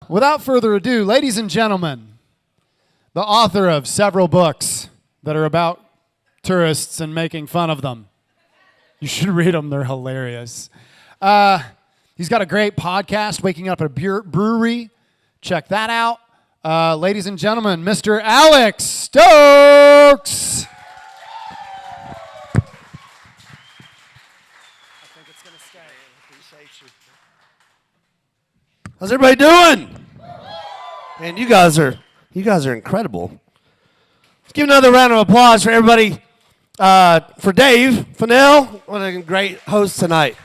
Without further ado, ladies and gentlemen, the author of several books that are about tourists and making fun of them. You should read them. They're hilarious. He's got a great podcast, Waking Up at a Brewery. Check that out. Ladies and gentlemen, Mr. Alex Stokes. How's everybody doing? Man, you guys are incredible. Let's give another round of applause for everybody. For Dave Fennell, what a great host tonight.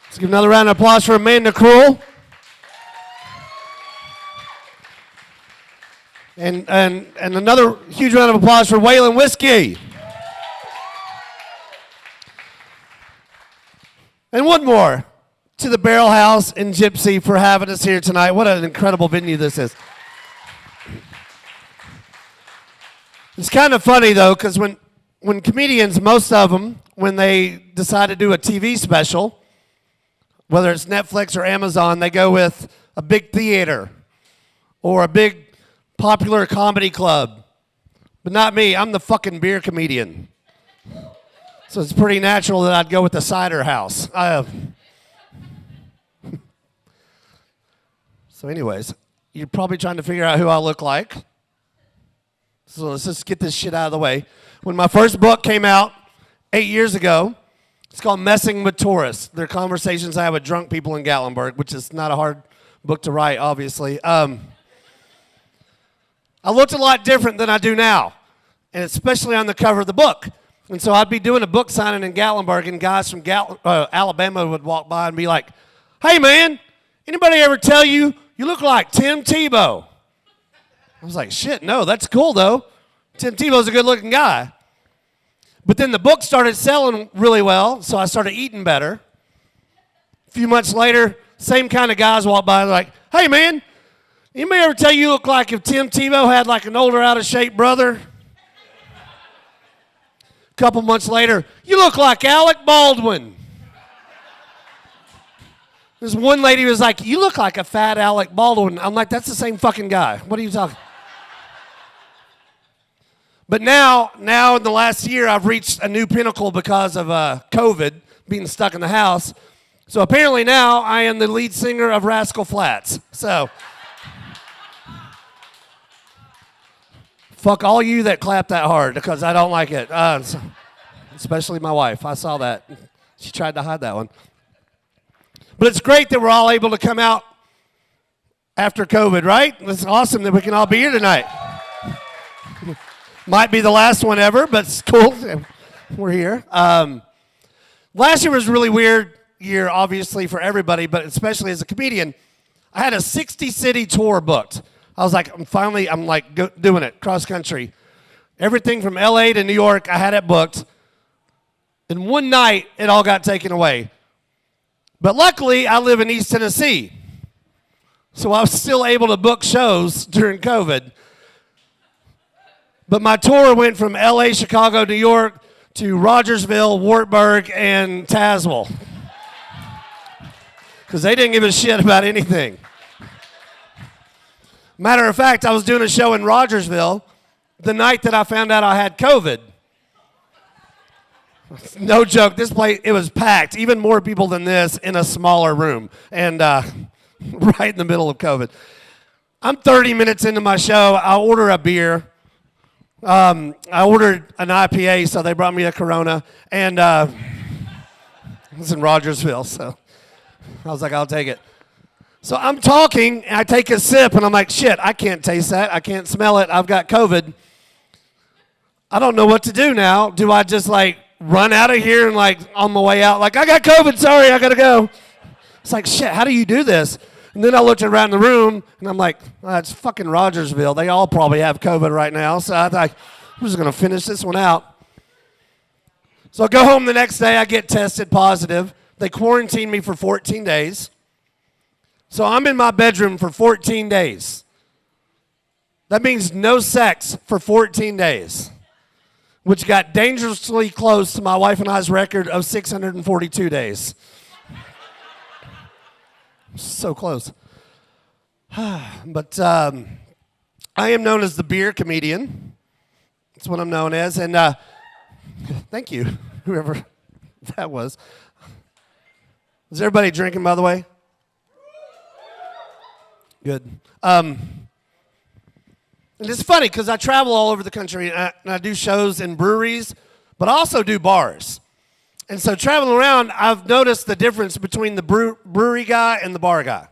Let's give another round of applause for Amanda Kroll. And another huge round of applause for Waylon Whiskey. And one more to the Barrel House and Gypsy for having us here tonight. What an incredible venue this is. It's kind of funny, though, because when comedians, most of them, when they decide to do a TV special, whether it's Netflix or Amazon, they go with a big theater or a big popular comedy club. But not me. I'm the fucking beer comedian. So it's pretty natural that I'd go with the cider house. So anyways, you're probably trying to figure out who I look like. So let's just get this shit out of the way. When my first book came out 8 years ago, it's called Messing with Tourists. They're conversations I have with drunk people in Gatlinburg, which is not a hard book to write, obviously. I looked a lot different than I do now, and especially on the cover of the book. And so I'd be doing a book signing in Gatlinburg, and guys from Alabama would walk by and be like, "Hey, man, anybody ever tell you look like Tim Tebow?" I was like, shit, no, that's cool, though. Tim Tebow's a good-looking guy. But then the book started selling really well, so I started eating better. A few months later, same kind of guys walk by and they're like, "Hey, man, anybody ever tell you look like if Tim Tebow had like an older, out-of-shape brother?" A couple months later, "You look like Alec Baldwin." This one lady was like, "You look like a fat Alec Baldwin." I'm like, that's the same fucking guy. What are you talking? But now in the last year, I've reached a new pinnacle because of COVID, being stuck in the house. So apparently now I am the lead singer of Rascal Flatts. So fuck all you that clap that hard because I don't like it. Especially my wife. I saw that. She tried to hide that one. But it's great that we're all able to come out after COVID, right? It's awesome that we can all be here tonight. Might be the last one ever, but it's cool. We're here. Last year was a really weird year, obviously, for everybody, but especially as a comedian. I had a 60-city tour booked. I was like, I'm doing it, cross-country. Everything from L.A. to New York, I had it booked. And one night, it all got taken away. But luckily, I live in East Tennessee, so I was still able to book shows during COVID. But my tour went from L.A., Chicago, New York, to Rogersville, Wartburg, and Tazewell, because they didn't give a shit about anything. Matter of fact, I was doing a show in Rogersville the night that I found out I had COVID. No joke, this place, it was packed, even more people than this in a smaller room, and right in the middle of COVID. I'm 30 minutes into my show, I order a beer. I ordered an IPA, so they brought me a Corona, and it was in Rogersville, so I was like, I'll take it. So I'm talking, and I take a sip, and I'm like, shit, I can't taste that, I can't smell it, I've got COVID. I don't know what to do now. Do I just run out of here and on my way out, I got COVID, sorry, I gotta go. It's like, shit, how do you do this? And then I looked around the room, and I'm like, it's fucking Rogersville. They all probably have COVID right now. So I thought, I'm just gonna finish this one out. So I go home the next day, I get tested positive. They quarantine me for 14 days. So I'm in my bedroom for 14 days. That means no sex for 14 days. Which got dangerously close to my wife and I's record of 642 days. So close. But I am known as the beer comedian. That's what I'm known as. And thank you, whoever that was. Is everybody drinking, by the way? Good. And it's funny because I travel all over the country and I do shows in breweries, but I also do bars. And so traveling around, I've noticed the difference between the brewery guy and the bar guy.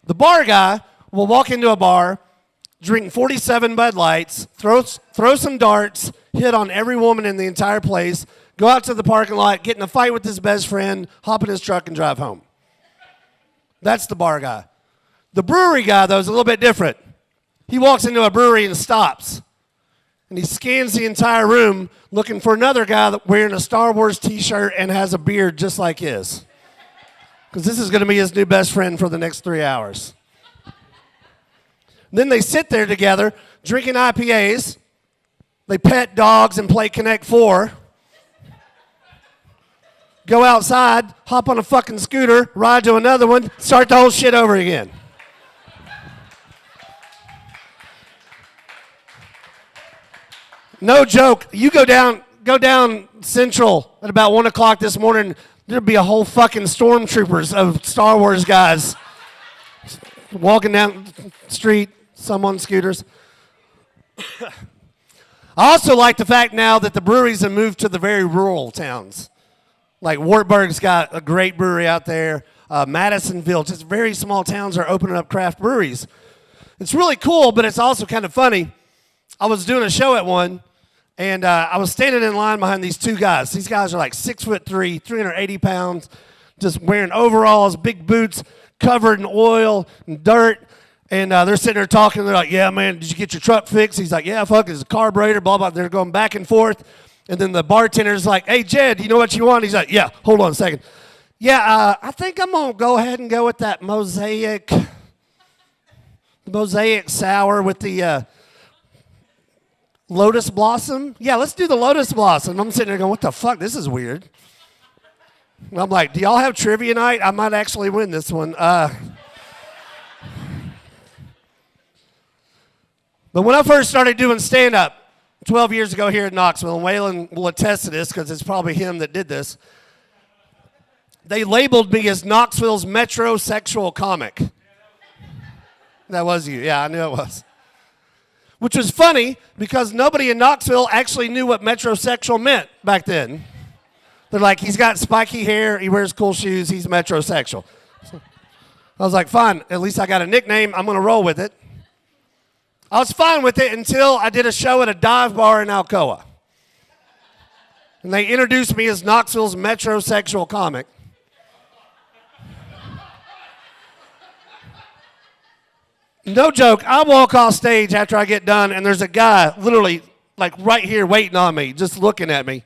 The bar guy will walk into a bar, drink 47 Bud Lights, throw some darts, hit on every woman in the entire place, go out to the parking lot, get in a fight with his best friend, hop in his truck, and drive home. That's the bar guy. The brewery guy, though, is a little bit different. He walks into a brewery and stops. And he scans the entire room looking for another guy wearing a Star Wars t-shirt and has a beard just like his. Because this is going to be his new best friend for the next 3 hours. Then they sit there together, drinking IPAs. They pet dogs and play Connect 4. Go outside, hop on a fucking scooter, ride to another one, start the whole shit over again. No joke. You go down Central at about 1 o'clock this morning, there'd be a whole fucking stormtroopers of Star Wars guys walking down the street, some on scooters. I also like the fact now that the breweries have moved to the very rural towns. Like Wartburg's got a great brewery out there. Madisonville, just very small towns are opening up craft breweries. It's really cool, but it's also kind of funny. I was doing a show at one, and I was standing in line behind these two guys. These guys are like 6'3", 380 pounds, just wearing overalls, big boots, covered in oil and dirt. And they're sitting there talking. They're like, yeah, man, did you get your truck fixed? He's like, yeah, fuck, it's a carburetor, blah, blah. They're going back and forth. And then the bartender's like, hey, Jed, you know what you want? He's like, yeah, hold on a second. Yeah, I think I'm going to go ahead and go with that mosaic sour with the lotus blossom. Yeah, let's do the lotus blossom. I'm sitting there going, what the fuck? This is weird. And I'm like, do y'all have trivia night? I might actually win this one. But when I first started doing stand-up 12 years ago here in Knoxville, and Waylon will attest to this because it's probably him that did this, they labeled me as Knoxville's Metrosexual comic. That was you. Yeah, I knew it was. Which was funny because nobody in Knoxville actually knew what metrosexual meant back then. They're like, he's got spiky hair, he wears cool shoes, he's metrosexual. So I was like, fine, at least I got a nickname, I'm going to roll with it. I was fine with it until I did a show at a dive bar in Alcoa. And they introduced me as Knoxville's metrosexual comic. No joke, I walk off stage after I get done, and there's a guy literally like right here waiting on me, just looking at me.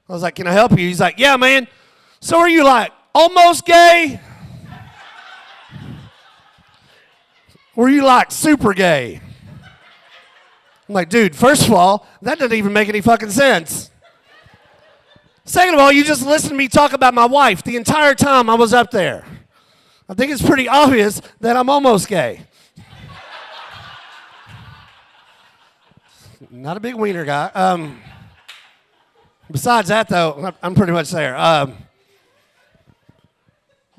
I was like, can I help you? He's like, yeah, man. So are you like almost gay? Or are you like super gay? I'm like, dude, first of all, that doesn't even make any fucking sense. Second of all, you just listened to me talk about my wife the entire time I was up there. I think it's pretty obvious that I'm almost gay. Not a big wiener guy. Besides that, though, I'm pretty much there.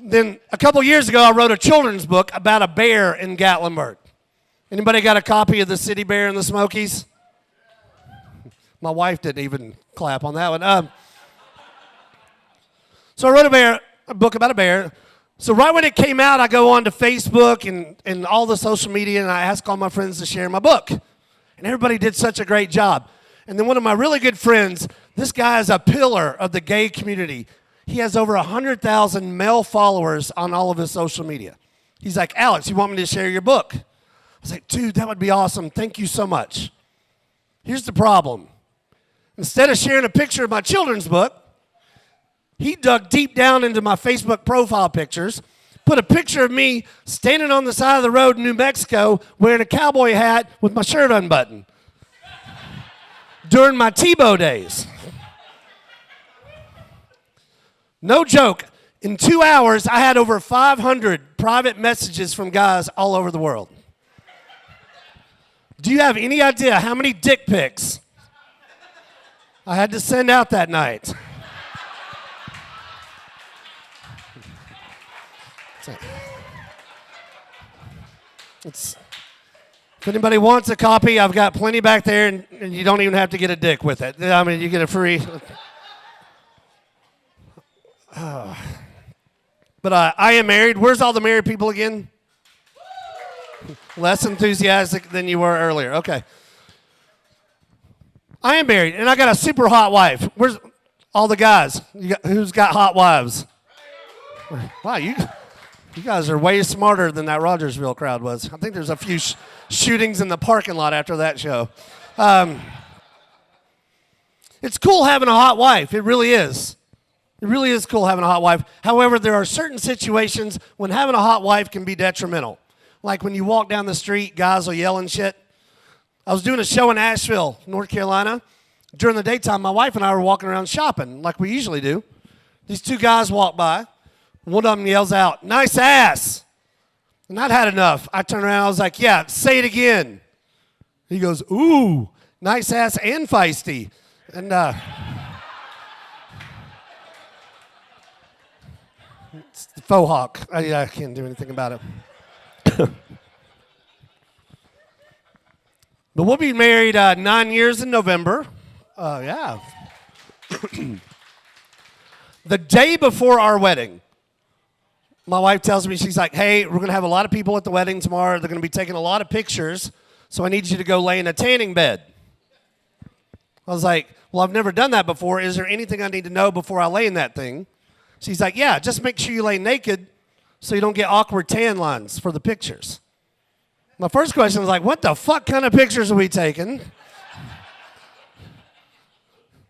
Then a couple years ago, I wrote a children's book about a bear in Gatlinburg. Anybody got a copy of The City Bear and the Smokies? My wife didn't even clap on that one. So I wrote a book about a bear. So right when it came out, I go on to Facebook and all the social media, and I ask all my friends to share my book. And everybody did such a great job. And then one of my really good friends, this guy is a pillar of the gay community. He has over 100,000 male followers on all of his social media. He's like, Alex, you want me to share your book? I was like, dude, that would be awesome. Thank you so much. Here's the problem. Instead of sharing a picture of my children's book, he dug deep down into my Facebook profile pictures, put a picture of me standing on the side of the road in New Mexico wearing a cowboy hat with my shirt unbuttoned during my Tebow days. No joke. In 2 hours, I had over 500 private messages from guys all over the world. Do you have any idea how many dick pics I had to send out that night? If anybody wants a copy, I've got plenty back there, and you don't even have to get a dick with it. I mean, you get a free. But I am married. Where's all the married people again? Less enthusiastic than you were earlier. Okay. I am married, and I got a super hot wife. Where's all the guys? Who's got hot wives? Wow, you guys are way smarter than that Rogersville crowd was. I think there's a few shootings in the parking lot after that show. It's cool having a hot wife. It really is. It really is cool having a hot wife. However, there are certain situations when having a hot wife can be detrimental. Like when you walk down the street, guys will yell and shit. I was doing a show in Asheville, North Carolina. During the daytime, my wife and I were walking around shopping like we usually do. These two guys walk by. One of them yells out, "Nice ass." And I'd had enough. I turned around, I was like, "Yeah, say it again." He goes, "Ooh, nice ass and feisty." And it's the faux hawk. I can't do anything about it. But we'll be married 9 years in November. Yeah. The day before our wedding, my wife tells me, she's like, "Hey, we're going to have a lot of people at the wedding tomorrow. They're going to be taking a lot of pictures, so I need you to go lay in a tanning bed." I was like, "Well, I've never done that before. Is there anything I need to know before I lay in that thing?" She's like, "Yeah, just make sure you lay naked so you don't get awkward tan lines for the pictures." My first question was like, what the fuck kind of pictures are we taking?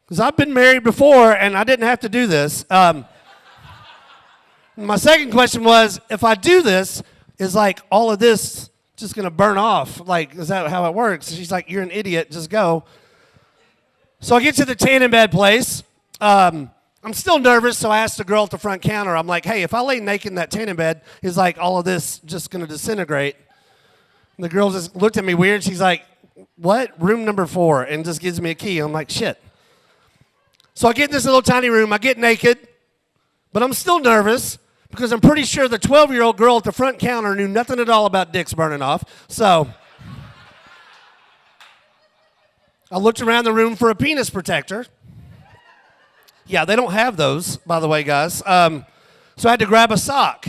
Because I've been married before, and I didn't have to do this. My second question was, if I do this, is like all of this just going to burn off? Like, is that how it works? She's like, "You're an idiot. Just go." So I get to the tanning bed place. I'm still nervous, so I asked the girl at the front counter. I'm like, "Hey, if I lay naked in that tanning bed, is like all of this just going to disintegrate?" And the girl just looked at me weird. She's like, "What? Room number 4," and just gives me a key. I'm like, shit. So I get in this little tiny room. I get naked, but I'm still nervous because I'm pretty sure the 12-year-old girl at the front counter knew nothing at all about dicks burning off. So I looked around the room for a penis protector. Yeah, they don't have those, by the way, guys. So I had to grab a sock.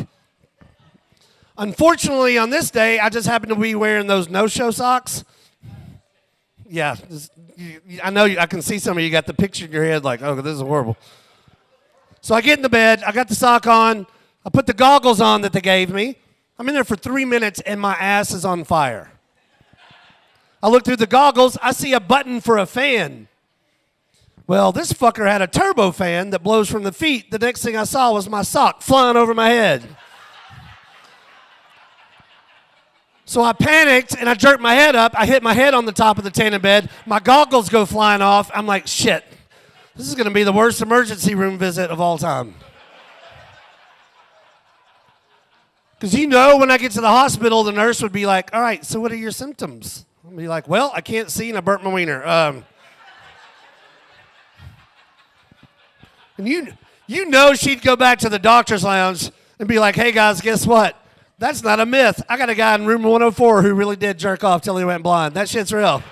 Unfortunately, on this day, I just happened to be wearing those no-show socks. Yeah, I know I can see some of you got the picture in your head like, "Oh, this is horrible." So I get in the bed. I got the sock on. I put the goggles on that they gave me. I'm in there for 3 minutes, and my ass is on fire. I look through the goggles. I see a button for a fan. Well, this fucker had a turbo fan that blows from the feet. The next thing I saw was my sock flying over my head. So I panicked, and I jerked my head up. I hit my head on the top of the tanning bed. My goggles go flying off. I'm like, shit, this is going to be the worst emergency room visit of all time. Because when I get to the hospital, the nurse would be like, "All right, so what are your symptoms?" I'd be like, "Well, I can't see, and I burnt my wiener." And she'd go back to the doctor's lounge and be like, "Hey, guys, guess what? That's not a myth. I got a guy in room 104 who really did jerk off till he went blind. That shit's real."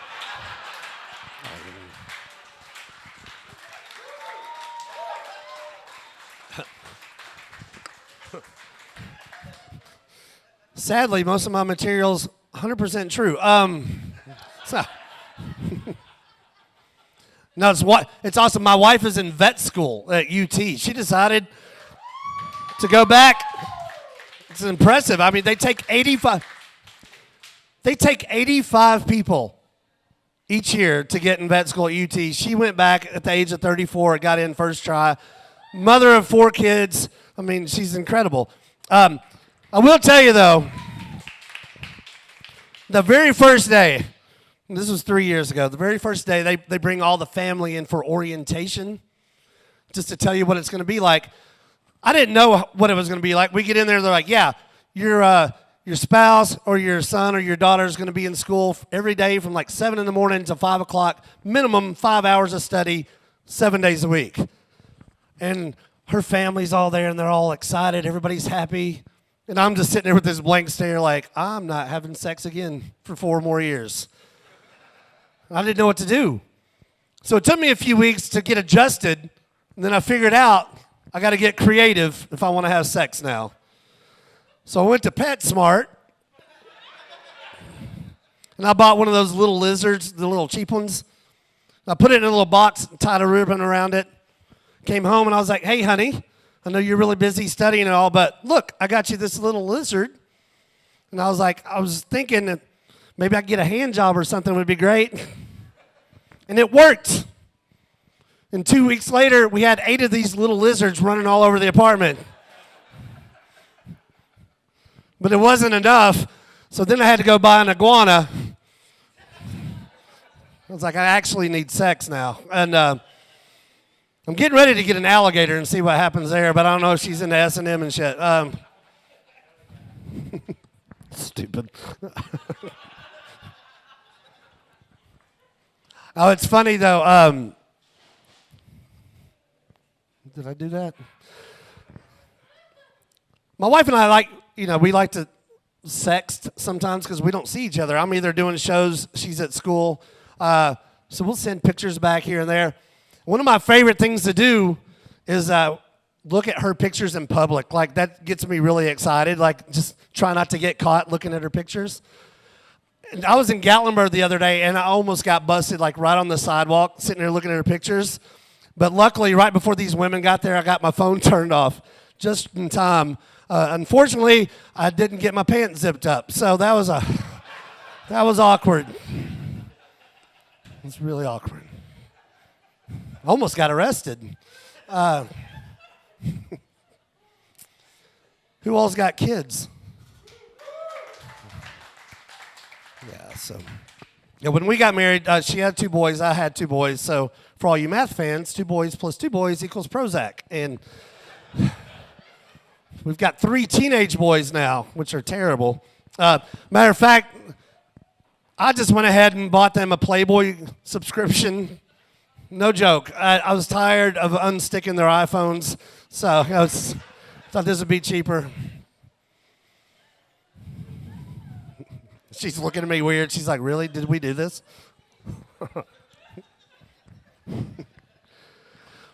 Sadly, most of my material's 100% true. No, it's awesome. My wife is in vet school at UT. She decided to go back. It's impressive. I mean, they take 85 people each year to get in vet school at UT. She went back at the age of 34, got in first try. Mother of 4 kids. I mean, she's incredible. I will tell you, though, the very first day, this was 3 years ago, the very first day, they bring all the family in for orientation just to tell you what it's going to be like. I didn't know what it was going to be like. We get in there, they're like, yeah, your spouse or your son or your daughter is going to be in school every day from like 7 in the morning to 5 o'clock, minimum 5 hours of study, 7 days a week. And her family's all there, and they're all excited. Everybody's happy. And I'm just sitting there with this blank stare like, I'm not having sex again for 4 more years. I didn't know what to do. So it took me a few weeks to get adjusted, and then I figured out I got to get creative if I want to have sex now. So I went to PetSmart, and I bought one of those little lizards, the little cheap ones. I put it in a little box, tied a ribbon around it. Came home, and I was like, hey, honey, I know you're really busy studying and all, but look, I got you this little lizard. And I was thinking that maybe I could get a hand job or something would be great. And it worked. And 2 weeks later, we had 8 of these little lizards running all over the apartment. But it wasn't enough, so then I had to go buy an iguana. I was like, I actually need sex now. And I'm getting ready to get an alligator and see what happens there, but I don't know if she's into S&M and shit. Stupid. Oh, it's funny, though. Did I do that? My wife and I we like to sext sometimes because we don't see each other. I'm either doing shows, she's at school. So we'll send pictures back here and there. One of my favorite things to do is look at her pictures in public. Like, that gets me really excited. Like, just try not to get caught looking at her pictures. And I was in Gatlinburg the other day, and I almost got busted, like, right on the sidewalk, sitting there looking at her pictures. But luckily, right before these women got there, I got my phone turned off just in time. Unfortunately, I didn't get my pants zipped up, so that was awkward. It was really awkward. Almost got arrested. Who all's got kids? Yeah, so. Yeah, when we got married, she had 2 boys, I had 2 boys. So for all you math fans, 2 boys plus 2 boys equals Prozac. And we've got 3 teenage boys now, which are terrible. Matter of fact, I just went ahead and bought them a Playboy subscription. No joke. I was tired of unsticking their iPhones, so I thought this would be cheaper. She's looking at me weird. She's like, really? Did we do this?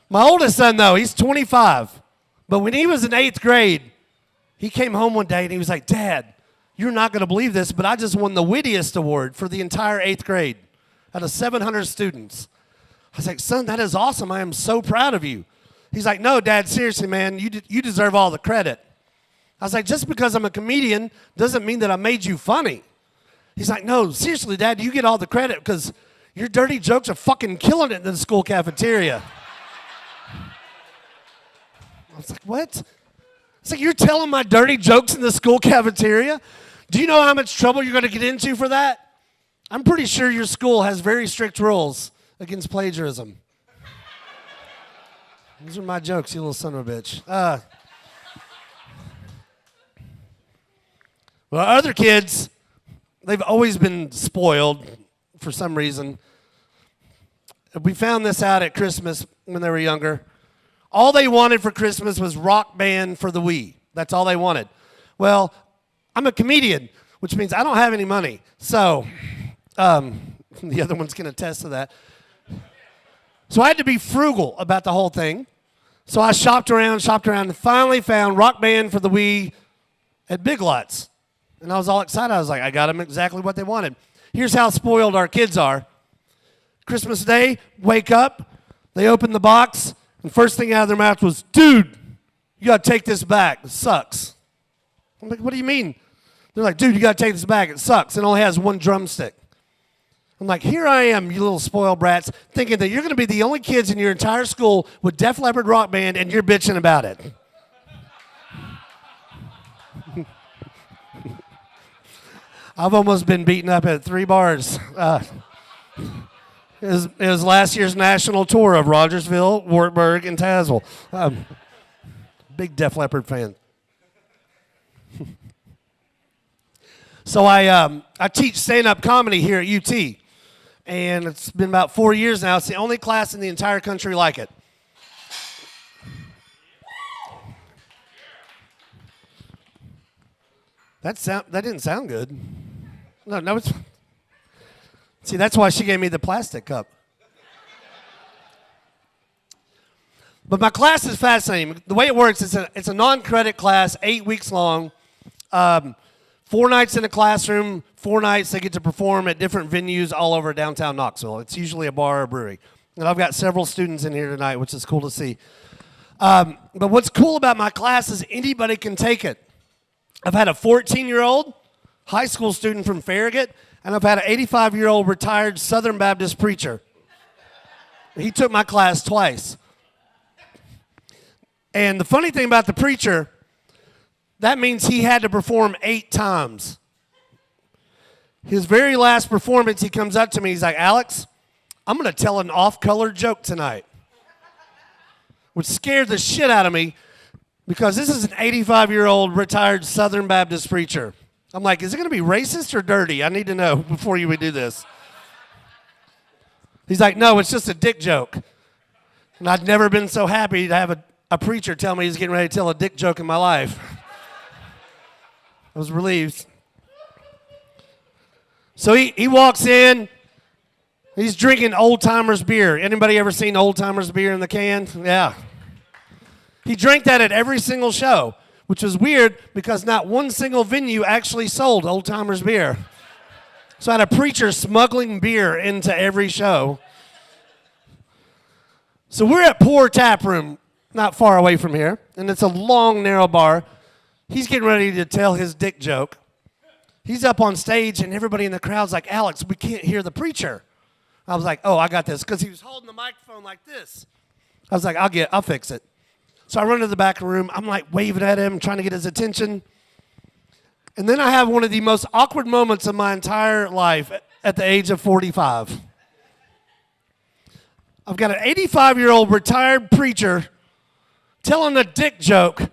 My oldest son, though, he's 25. But when he was in 8th grade, he came home one day and he was like, Dad, you're not going to believe this, but I just won the wittiest award for the entire 8th grade out of 700 students. I was like, son, that is awesome. I am so proud of you. He's like, no, Dad, seriously, man, you deserve all the credit. I was like, just because I'm a comedian doesn't mean that I made you funny. He's like, no, seriously, Dad, you get all the credit because your dirty jokes are fucking killing it in the school cafeteria. I was like, what? It's like, you're telling my dirty jokes in the school cafeteria? Do you know how much trouble you're going to get into for that? I'm pretty sure your school has very strict rules against plagiarism. These are my jokes, you little son of a bitch. Well, other kids, they've always been spoiled for some reason. We found this out at Christmas when they were younger. All they wanted for Christmas was Rock Band for the Wii. That's all they wanted. Well, I'm a comedian, which means I don't have any money. So, the other ones can attest to that. So I had to be frugal about the whole thing. So I shopped around, and finally found Rock Band for the Wii at Big Lots. And I was all excited. I was like, I got them exactly what they wanted. Here's how spoiled our kids are. Christmas Day, wake up, they open the box, and first thing out of their mouth was, dude, you got to take this back. It sucks. I'm like, what do you mean? They're like, dude, you got to take this back. It sucks. It only has 1 drumstick. I'm like, here I am, you little spoiled brats, thinking that you're going to be the only kids in your entire school with Def Leppard Rock Band, and you're bitching about it. I've almost been beaten up at 3 bars. It was last year's national tour of Rogersville, Wartburg, and Tazewell. Big Def Leppard fan. So I teach stand-up comedy here at UT, and it's been about 4 years now. It's the only class in the entire country like it. That didn't sound good. No, it's. See, that's why she gave me the plastic cup. But my class is fascinating. The way it works, it's a non-credit class, 8 weeks long. 4 nights in a classroom, 4 nights they get to perform at different venues all over downtown Knoxville. It's usually a bar or a brewery. And I've got several students in here tonight, which is cool to see. But what's cool about my class is anybody can take it. I've had a 14-year-old high school student from Farragut, and I've had an 85-year-old retired Southern Baptist preacher. He took my class twice. And the funny thing about the preacher, that means he had to perform 8 times. His very last performance, he comes up to me, he's like, Alex, I'm going to tell an off-color joke tonight. Which scared the shit out of me because this is an 85-year-old retired Southern Baptist preacher. I'm like, is it going to be racist or dirty? I need to know before you would do this. He's like, no, it's just a dick joke. And I'd never been so happy to have a preacher tell me he's getting ready to tell a dick joke in my life. I was relieved. So he walks in. He's drinking Old Timers beer. Anybody ever seen Old Timers beer in the can? Yeah. He drank that at every single show, which was weird because not one single venue actually sold Old Timers beer. So I had a preacher smuggling beer into every show. So we're at Pour Tap Room, not far away from here, and it's a long, narrow bar. He's getting ready to tell his dick joke. He's up on stage, and everybody in the crowd's like, Alex, we can't hear the preacher. I was like, oh, I got this, because he was holding the microphone like this. I was like, I'll fix it. So I run to the back of the room. I'm like waving at him, trying to get his attention. And then I have one of the most awkward moments of my entire life at the age of 45. I've got an 85-year-old retired preacher telling a dick joke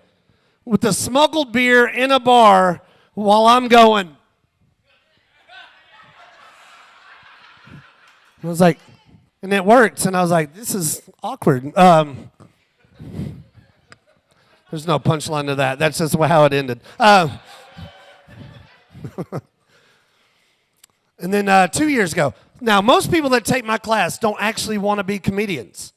with the smuggled beer in a bar while I'm going. I was like, and it worked. And I was like, this is awkward. There's no punchline to that. That's just how it ended. And then 2 years ago. Now, most people that take my class don't actually want to be comedians.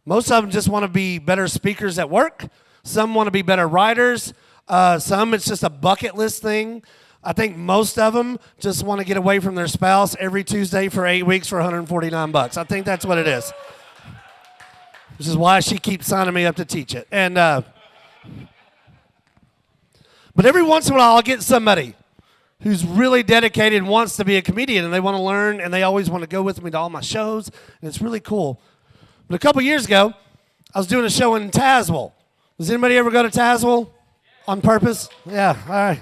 Most of them just want to be better speakers at work. Some want to be better writers. Some, it's just a bucket list thing. I think most of them just want to get away from their spouse every Tuesday for 8 weeks for $149. I think that's what it is. Which is why she keeps signing me up to teach it. And but every once in a while, I'll get somebody who's really dedicated and wants to be a comedian, and they want to learn, and they always want to go with me to all my shows, and it's really cool. But a couple years ago, I was doing a show in Tazewell. Does anybody ever go to Tazewell on purpose? Yeah, all right.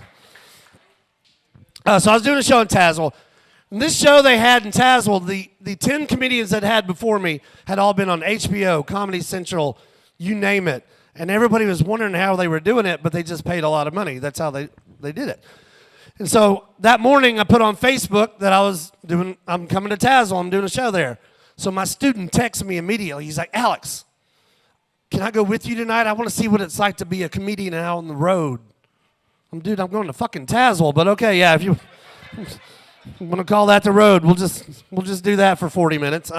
So I was doing a show in Tazewell. And this show they had in Tazewell, the 10 comedians that had before me had all been on HBO, Comedy Central, you name it. And everybody was wondering how they were doing it, but they just paid a lot of money. That's how they did it. And so that morning I put on Facebook that I'm coming to Tazewell, I'm doing a show there. So my student texts me immediately. He's like, Alex, can I go with you tonight? I want to see what it's like to be a comedian out on the road. I'm going to fucking Tazewell, but okay, yeah, if you want to call that the road, we'll just do that for 40 minutes.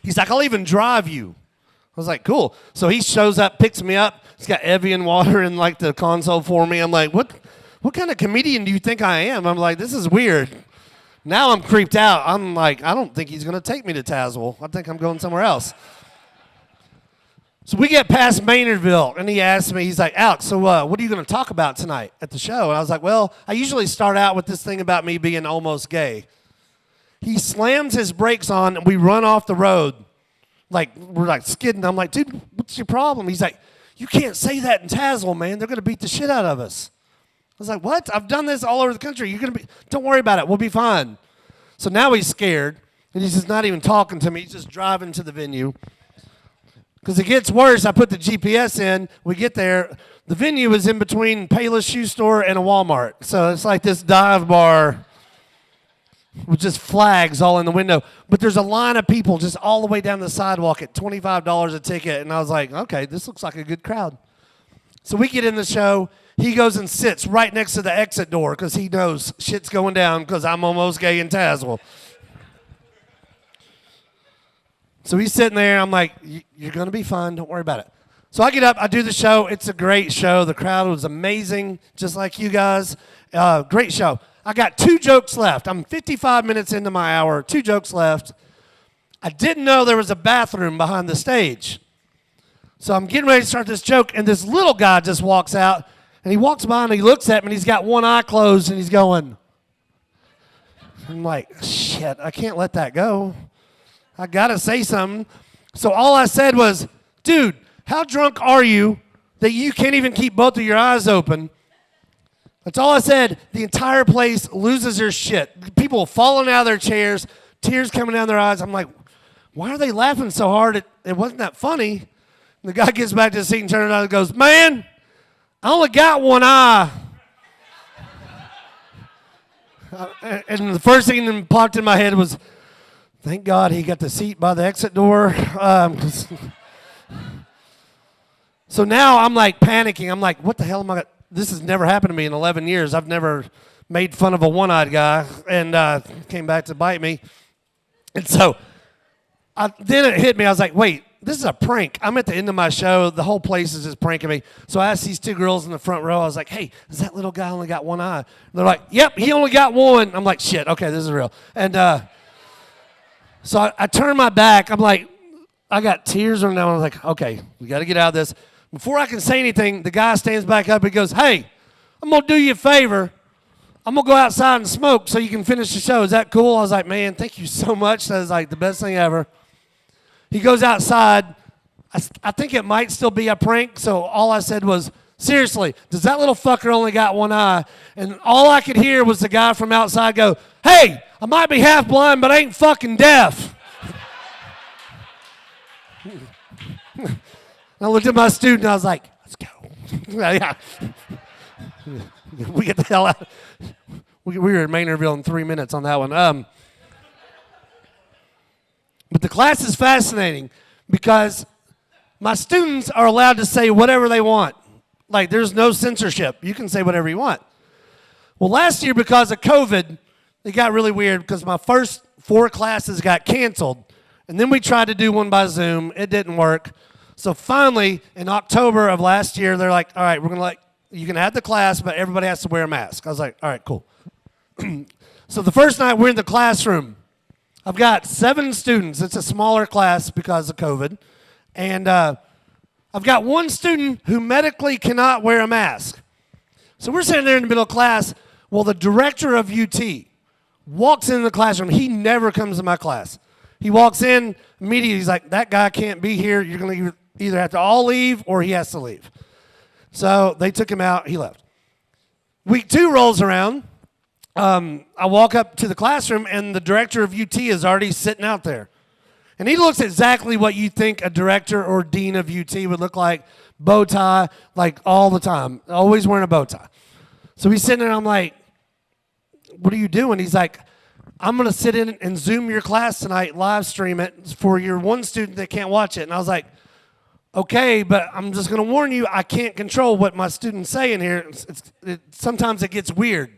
He's like, I'll even drive you. I was like, cool. So he shows up, picks me up. He's got Evian water in like the console for me. I'm like, what kind of comedian do you think I am? I'm like, this is weird. Now I'm creeped out. I'm like, I don't think he's going to take me to Tazewell. I think I'm going somewhere else. So we get past Maynardville, and he asks me, he's like, Alex, so what are you going to talk about tonight at the show? And I was like, well, I usually start out with this thing about me being almost gay. He slams his brakes on, and we run off the road. Like, we're like skidding. I'm like, dude, what's your problem? He's like, you can't say that in Tazewell, man. They're going to beat the shit out of us. I was like, what? I've done this all over the country. Don't worry about it. We'll be fine. So now he's scared, and he's just not even talking to me. He's just driving to the venue. Because it gets worse. I put the GPS in. We get there. The venue is in between Payless Shoe Store and a Walmart. So it's like this dive bar with just flags all in the window. But there's a line of people just all the way down the sidewalk at $25 a ticket. And I was like, okay, this looks like a good crowd. So we get in the show. He goes and sits right next to the exit door because he knows shit's going down because I'm almost gay in Tazewell. So he's sitting there. I'm like, you're going to be fine. Don't worry about it. So I get up. I do the show. It's a great show. The crowd was amazing, just like you guys. Great show. I got 2 jokes left. I'm 55 minutes into my hour. 2 jokes left. I didn't know there was a bathroom behind the stage. So I'm getting ready to start this joke, and this little guy just walks out, and he walks by, and he looks at me, and he's got one eye closed, and he's going. I'm like, shit, I can't let that go. I got to say something. So all I said was, dude, how drunk are you that you can't even keep both of your eyes open? That's all I said. The entire place loses their shit. People falling out of their chairs, tears coming down their eyes. I'm like, why are they laughing so hard? It wasn't that funny. And the guy gets back to the seat and turns around and goes, man, I only got one eye. And the first thing that popped in my head was, thank God he got the seat by the exit door. So now I'm like panicking. I'm like, what the hell am I going to... This has never happened to me in 11 years. I've never made fun of a one-eyed guy, and came back to bite me. And so then it hit me. I was like, wait, this is a prank. I'm at the end of my show. The whole place is just pranking me. So I asked these 2 girls in the front row. I was like, hey, does that little guy only got one eye? And they're like, yep, he only got one. I'm like, shit, okay, this is real. And so I turned my back. I'm like, I got tears running down. I was like, okay, we got to get out of this. Before I can say anything, the guy stands back up and goes, hey, I'm going to do you a favor. I'm going to go outside and smoke so you can finish the show. Is that cool? I was like, man, thank you so much. That was like the best thing ever. He goes outside. I think it might still be a prank, so all I said was, seriously, does that little fucker only got one eye? And all I could hear was the guy from outside go, hey, I might be half blind, but I ain't fucking deaf. I looked at my student, and I was like, let's go. Yeah. We get the hell out. We were in Maynardville in 3 minutes on that one. But the class is fascinating because my students are allowed to say whatever they want. Like, there's no censorship. You can say whatever you want. Well, last year, because of COVID, it got really weird because my first 4 classes got canceled. And then we tried to do one by Zoom. It didn't work. So finally, in October of last year, they're like, all right, we're going to you can have the class, but everybody has to wear a mask. I was like, all right, cool. So the first night, we're in the classroom. I've got 7 students. It's a smaller class because of COVID. And I've got 1 student who medically cannot wear a mask. So we're sitting there in the middle of class. Well, the director of UT walks into the classroom. He never comes to my class. He walks in immediately. He's like, that guy can't be here. You're going to either have to all leave or he has to leave. So they took him out. He left. Week 2 rolls around. I walk up to the classroom, and the director of UT is already sitting out there. And he looks exactly what you think a director or dean of UT would look like. Bow tie, like all the time. Always wearing a bow tie. So he's sitting there, and I'm like, what are you doing? He's like, I'm going to sit in and Zoom your class tonight, live stream it for your 1 student that can't watch it. And I was like, okay, but I'm just going to warn you, I can't control what my students say in here. Sometimes it gets weird.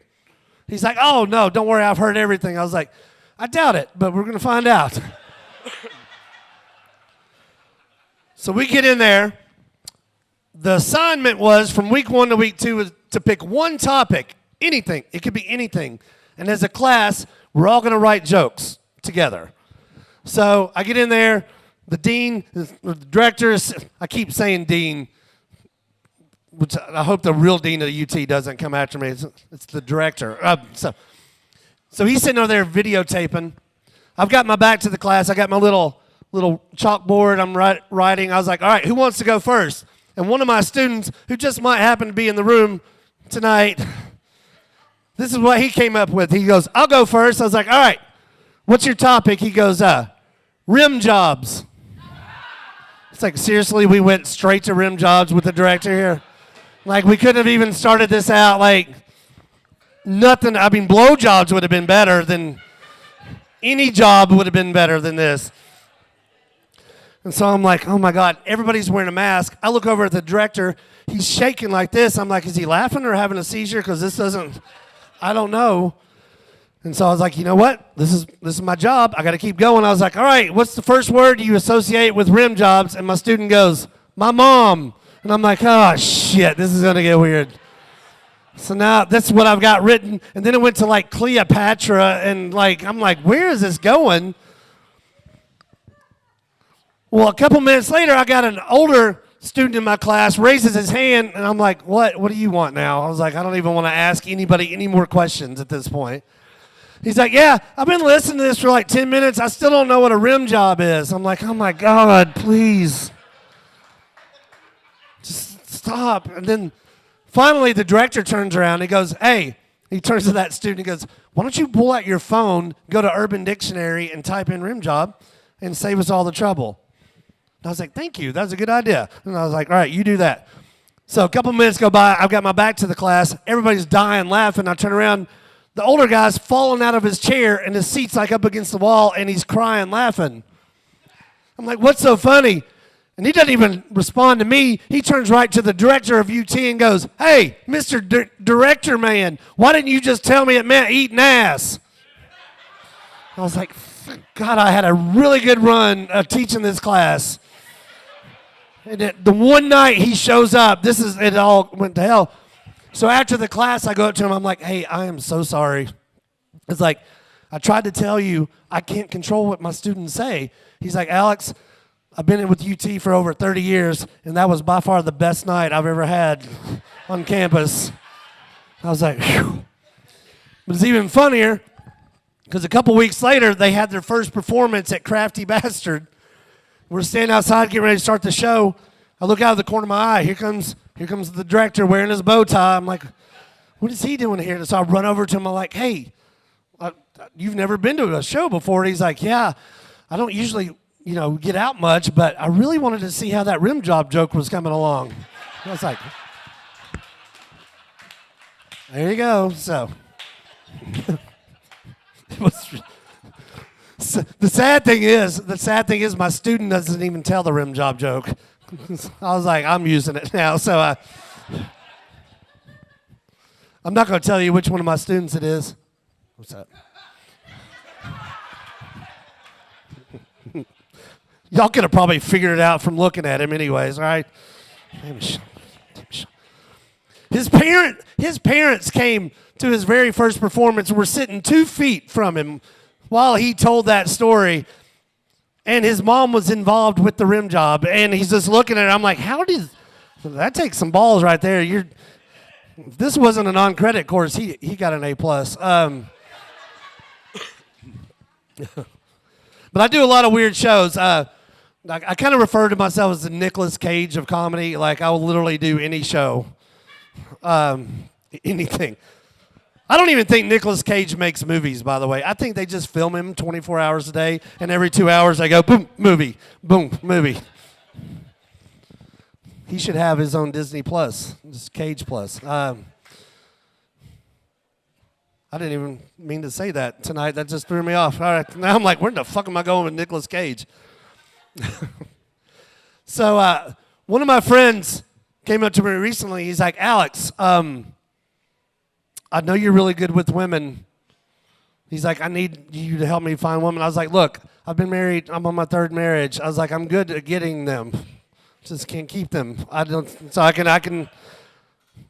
He's like, oh, no, don't worry, I've heard everything. I was like, I doubt it, but we're going to find out. So we get in there. The assignment was from week 1 to week 2 was to pick 1 topic, anything. It could be anything. And as a class, we're all going to write jokes together. So I get in there. The dean, the director, I keep saying dean, which I hope the real dean of the UT doesn't come after me. It's the director. So he's sitting over there videotaping. I've got my back to the class. I got my little chalkboard. I'm writing. I was like, all right, who wants to go first? And one of my students, who just might happen to be in the room tonight, this is what he came up with. He goes, I'll go first. I was like, all right, what's your topic? He goes, rim jobs. It's like, seriously, we went straight to rim jobs with the director here? Like, we couldn't have even started this out, like, nothing. I mean, blow jobs would have been better than, any job would have been better than this. And so I'm like, oh my God, everybody's wearing a mask. I look over at the director. He's shaking like this. I'm like, is he laughing or having a seizure? Because this doesn't, I don't know. And so I was like, you know what? This is my job. I got to keep going. I was like, all right, what's the first word you associate with rim jobs? And my student goes, my mom. And I'm like, oh, shit, this is going to get weird. So now that's what I've got written. And then it went to like Cleopatra. And like, I'm like, where is this going? Well, a couple minutes later, I got an older student in my class raises his hand. And I'm like, what do you want now? I was like, I don't even want to ask anybody any more questions at this point. He's like, yeah, I've been listening to this for like 10 minutes. I still don't know what a rim job is. I'm like, oh my God, please. Just stop. And then finally the director turns around. He goes, hey, he turns to that student. He goes, why don't you pull out your phone, go to Urban Dictionary and type in rim job and save us all the trouble. And I was like, thank you. That was a good idea. And I was like, all right, you do that. So a couple minutes go by. I've got my back to the class. Everybody's dying, laughing. I turn around. The older guy's falling out of his chair, and his seat's like up against the wall, and he's crying, laughing. I'm like, what's so funny? And he doesn't even respond to me. He turns right to the director of UT and goes, hey, Mr. Director man, why didn't you just tell me it meant eating ass? I was like, God, I had a really good run of teaching this class. And the one night he shows up, it all went to hell. So after the class, I go up to him. I'm like, hey, I am so sorry. It's like, I tried to tell you I can't control what my students say. He's like, Alex, I've been with UT for over 30 years, and that was by far the best night I've ever had on campus. I was like, phew. But it's even funnier because a couple weeks later, they had their first performance at Crafty Bastard. We're standing outside getting ready to start the show. I look out of the corner of my eye. Here comes the director wearing his bow tie. I'm like, what is he doing here? So I run over to him. I'm like, hey, you've never been to a show before. And he's like, yeah, I don't usually, get out much, but I really wanted to see how that rim job joke was coming along. I was like, there you go. So, the sad thing is my student doesn't even tell the rim job joke. I was like, I'm using it now. So I'm not going to tell you which one of my students it is. What's that? Y'all could have probably figured it out from looking at him anyways, all right? His parents came to his very first performance and were sitting 2 feet from him while he told that story. And his mom was involved with the rim job. And he's just looking at it. I'm like, that takes some balls right there. If this wasn't a non-credit course, he got an A+. But I do a lot of weird shows. I kind of refer to myself as the Nicolas Cage of comedy. Like, I will literally do any show. Anything. I don't even think Nicolas Cage makes movies, by the way. I think they just film him 24 hours a day, and every 2 hours they go, boom, movie, boom, movie. He should have his own Disney Plus, just Cage Plus. I didn't even mean to say that tonight. That just threw me off. All right, now I'm like, where the fuck am I going with Nicolas Cage? So one of my friends came up to me recently. He's like, Alex, I know you're really good with women. He's like, I need you to help me find women. I was like, look, I've been married. I'm on my 3rd marriage. I was like, I'm good at getting them. Just can't keep them. I can,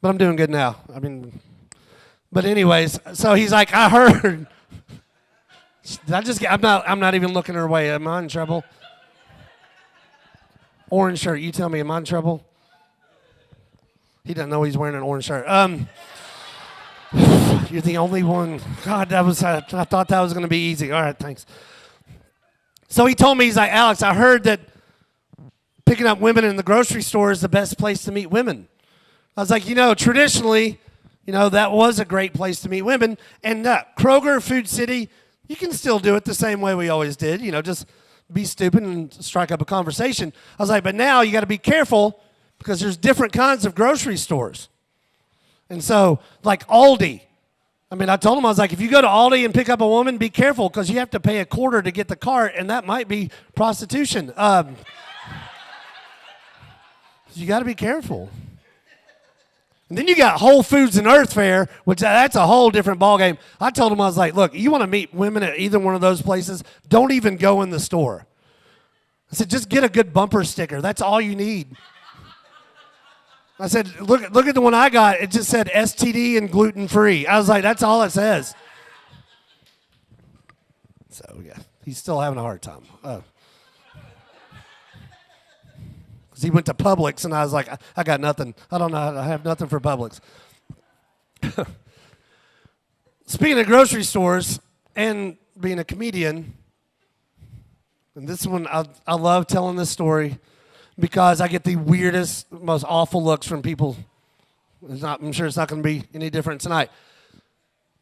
but I'm doing good now. But anyways, so he's like, I heard. I'm not even looking her way. Am I in trouble? Orange shirt. You tell me, am I in trouble? He doesn't know he's wearing an orange shirt. You're the only one. God, I thought that was going to be easy. All right, thanks. So he told me, he's like, Alex, I heard that picking up women in the grocery store is the best place to meet women. I was like, traditionally, that was a great place to meet women. And Kroger, Food City, you can still do it the same way we always did. Just be stupid and strike up a conversation. I was like, but now you got to be careful because there's different kinds of grocery stores. And so, like Aldi. I mean, I told him, I was like, if you go to Aldi and pick up a woman, be careful because you have to pay $0.25 to get the cart, and that might be prostitution. You got to be careful. And then you got Whole Foods and Earth Fare, which that's a whole different ballgame. I told him, I was like, look, you want to meet women at either one of those places, don't even go in the store. I said, just get a good bumper sticker. That's all you need. I said, look at the one I got. It just said STD and gluten-free. I was like, that's all it says. So, yeah, he's still having a hard time. Because he went to Publix, and I was like, I got nothing. I don't know. I have nothing for Publix. Speaking of grocery stores and being a comedian, and this one, I love telling this story because I get the weirdest, most awful looks from people. I'm sure it's not going to be any different tonight.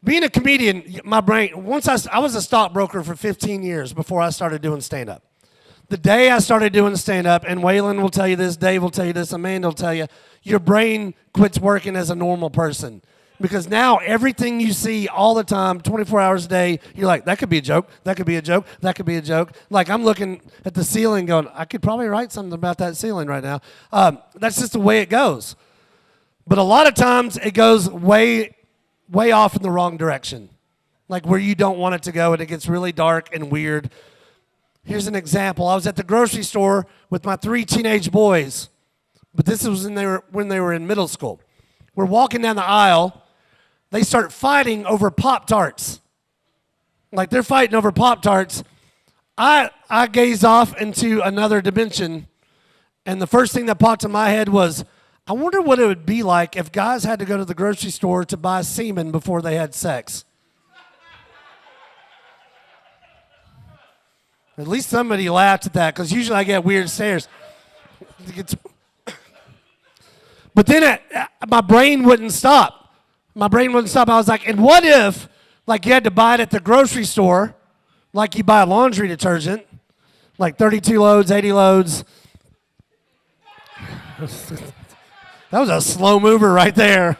Being a comedian, my brain, I was a stockbroker for 15 years before I started doing stand-up. The day I started doing stand-up, and Waylon will tell you this, Dave will tell you this, Amanda will tell you, your brain quits working as a normal person. Because now everything you see all the time, 24 hours a day, you're like, that could be a joke, that could be a joke, that could be a joke. Like I'm looking at the ceiling going, I could probably write something about that ceiling right now. That's just the way it goes. But a lot of times it goes way off in the wrong direction. Like where you don't want it to go and it gets really dark and weird. Here's an example. I was at the grocery store with my 3 teenage boys. But this was when they were in middle school. We're walking down the aisle. They start fighting over Pop-Tarts. Like they're fighting over Pop-Tarts. I gaze off into another dimension, and the first thing that popped in my head was, I wonder what it would be like if guys had to go to the grocery store to buy semen before they had sex. At least somebody laughed at that, because usually I get weird stares. But then my brain wouldn't stop. I was like, and what if, like, you had to buy it at the grocery store, like you buy laundry detergent, like 32 loads, 80 loads. That was a slow mover right there.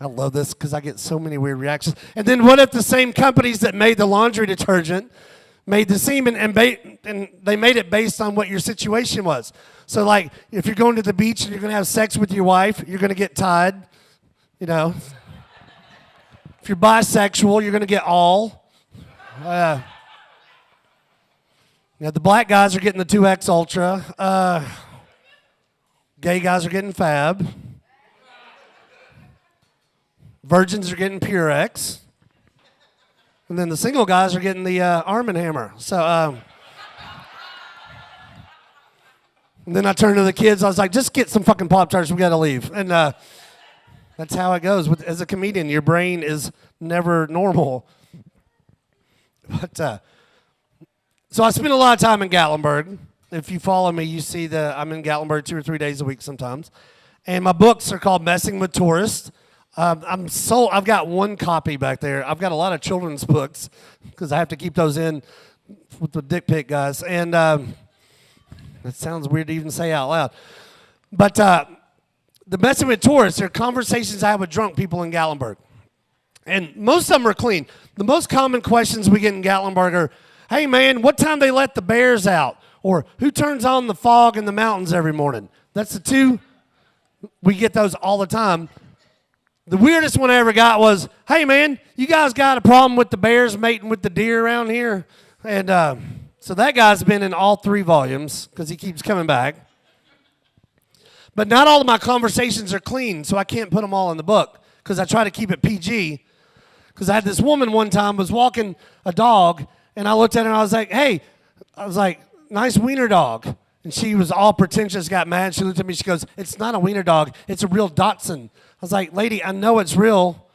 I love this because I get so many weird reactions. And then what if the same companies that made the laundry detergent made the semen, and they made it based on what your situation was. So, like, if you're going to the beach and you're going to have sex with your wife, you're going to get tied, you know. If you're bisexual, you're going to get all. The black guys are getting the 2X Ultra. Gay guys are getting Fab. Virgins are getting Pure X. And then the single guys are getting the Arm & Hammer. So, and then I turned to the kids. I was like, just get some fucking Pop-Tarts. We got to leave. And that's how it goes. As a comedian, your brain is never normal. But so I spend a lot of time in Gatlinburg. If you follow me, you see that I'm in Gatlinburg 2 or 3 days a week sometimes. And my books are called Messing with Tourists. I've got 1 copy back there. I've got a lot of children's books because I have to keep those in with the dick pic guys. And that sounds weird to even say out loud. But the Messing with Tourists are conversations I have with drunk people in Gatlinburg. And most of them are clean. The most common questions we get in Gatlinburg are, hey man, what time they let the bears out? Or who turns on the fog in the mountains every morning? That's the 2. We get those all the time. The weirdest one I ever got was, hey, man, you guys got a problem with the bears mating with the deer around here? And so that guy's been in all 3 volumes because he keeps coming back. But not all of my conversations are clean, so I can't put them all in the book because I try to keep it PG. Because I had this woman one time was walking a dog, and I looked at her and I was like, hey, nice wiener dog. And she was all pretentious, got mad. She looked at me, she goes, it's not a wiener dog, it's a real Dachshund. I was like, lady, I know it's real.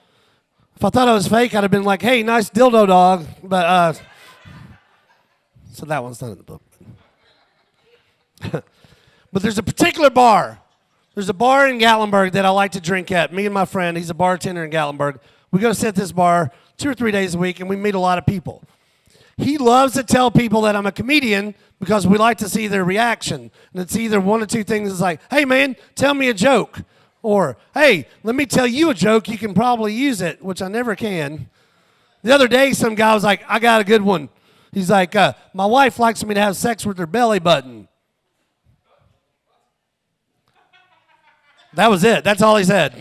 If I thought it was fake, I'd have been like, hey, nice dildo dog. But, so that one's not in the book. But there's a particular bar. There's a bar in Gatlinburg that I like to drink at. Me and my friend, he's a bartender in Gatlinburg. We go sit at this bar. 2 or 3 days a week, and we meet a lot of people. He loves to tell people that I'm a comedian because we like to see their reaction. And it's either one or two things. It's like, hey, man, tell me a joke. Or, hey, let me tell you a joke. You can probably use it, which I never can. The other day, some guy was like, I got a good one. He's like, my wife likes me to have sex with her belly button. That was it. That's all he said.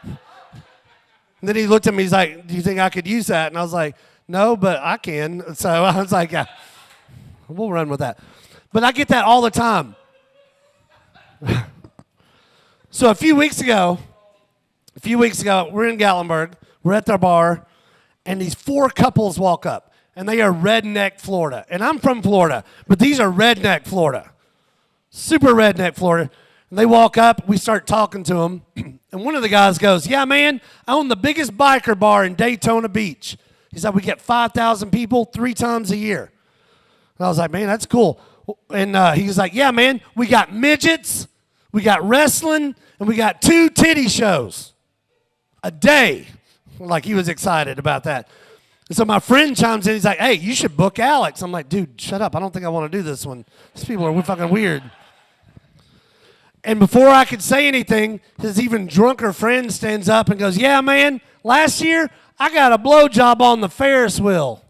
And then he looked at me. He's like, do you think I could use that? And I was like, no, but I can. So I was like, yeah, we'll run with that. But I get that all the time. So a few weeks ago, we're in Gatlinburg. We're at their bar, and these 4 couples walk up, and they are redneck Florida. And I'm from Florida, but these are redneck Florida. Super redneck Florida. And they walk up, we start talking to them, and one of the guys goes, yeah, man, I own the biggest biker bar in Daytona Beach. He said, we get 5,000 people 3 times a year. And I was like, man, that's cool. And he was like, yeah, man, we got midgets, we got wrestling, and we got 2 titty shows a day. Like, he was excited about that. And so my friend chimes in, he's like, hey, you should book Alex. I'm like, dude, shut up. I don't think I want to do this one. These people are fucking weird. And before I could say anything, his even drunker friend stands up and goes, yeah, man, last year I got a blowjob on the Ferris wheel.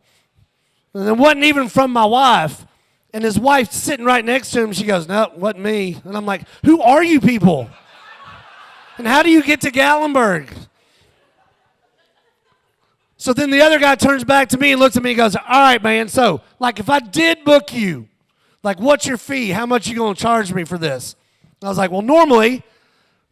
And it wasn't even from my wife. And his wife's sitting right next to him. She goes, no, it wasn't me. And I'm like, who are you people? And how do you get to Gatlinburg? So then the other guy turns back to me and looks at me and goes, all right, man, so, like, if I did book you, like, what's your fee? How much you going to charge me for this? I was like, well, normally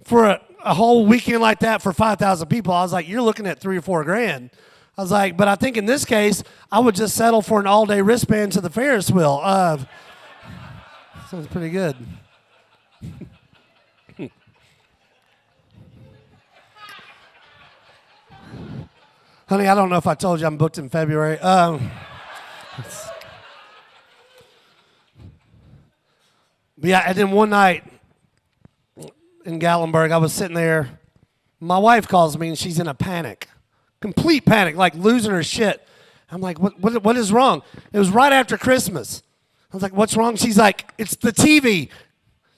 for a whole weekend like that for 5,000 people, I was like, you're looking at $3 or $4 grand. I was like, but I think in this case, I would just settle for an all-day wristband to the Ferris wheel. Sounds pretty good. Honey, I don't know if I told you I'm booked in February. Yeah, and then one night, in Gatlinburg, I was sitting there. My wife calls me, and she's in a panic. Complete panic, like losing her shit. I'm like, what is wrong? It was right after Christmas. I was like, what's wrong? She's like, it's the TV.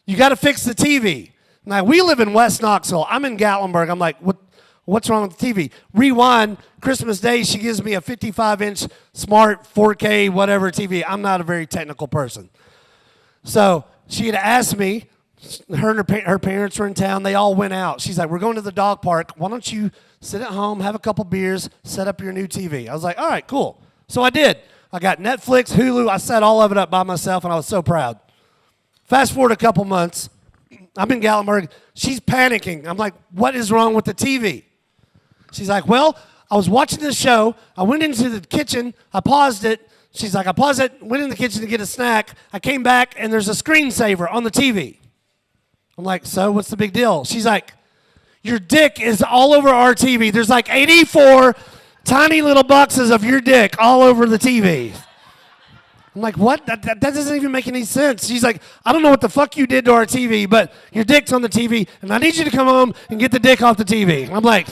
You got to fix the TV. Now, we live in West Knoxville. I'm in Gatlinburg. I'm like, what's wrong with the TV? Rewind, Christmas Day, she gives me a 55-inch smart 4K whatever TV. I'm not a very technical person. So she had asked me, her and her parents were in town. They all went out. She's like, we're going to the dog park. Why don't you sit at home, have a couple beers, set up your new TV? I was like, all right, cool. So I did. I got Netflix, Hulu. I set all of it up by myself, and I was so proud. Fast forward a couple months. I'm in Gatlinburg. She's panicking. I'm like, what is wrong with the TV? She's like, well, I was watching this show. I went into the kitchen. I paused it. She's like, I paused it, went in the kitchen to get a snack. I came back, and there's a screensaver on the TV. I'm like, so what's the big deal? She's like, your dick is all over our TV. There's like 84 tiny little boxes of your dick all over the TV. I'm like, what? That doesn't even make any sense. She's like, I don't know what the fuck you did to our TV, but your dick's on the TV, and I need you to come home and get the dick off the TV. I'm like,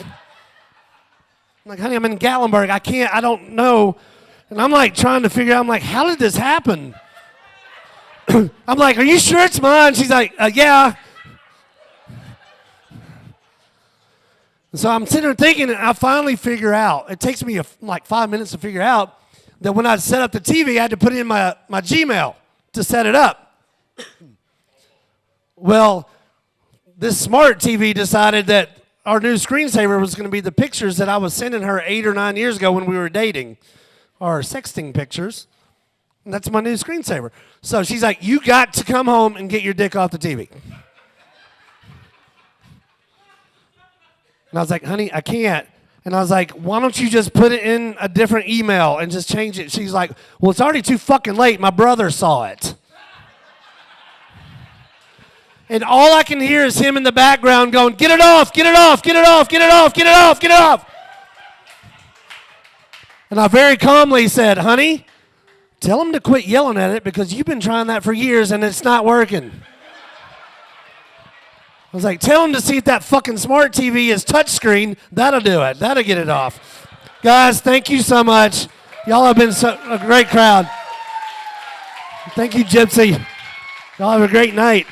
honey, I'm in Gatlinburg. I don't know. And I'm like trying to figure out, I'm like, how did this happen? I'm like, are you sure it's mine? She's like, yeah. So I'm sitting there thinking, and I finally figure out, it takes me like 5 minutes to figure out that when I set up the TV, I had to put in my Gmail to set it up. Well, this smart TV decided that our new screensaver was going to be the pictures that I was sending her 8 or 9 years ago when we were dating, or sexting pictures. And that's my new screensaver. So she's like, you got to come home and get your dick off the TV. And I was like, honey, I can't. And I was like, why don't you just put it in a different email and just change it? She's like, well, it's already too fucking late. My brother saw it. And all I can hear is him in the background going, get it off, get it off, get it off, get it off, get it off, get it off. And I very calmly said, honey, tell him to quit yelling at it because you've been trying that for years and it's not working. I was like, tell him to see if that fucking smart TV is touchscreen. That'll do it. That'll get it off. Guys, thank you so much. Y'all have been a great crowd. Thank you, Gypsy. Y'all have a great night.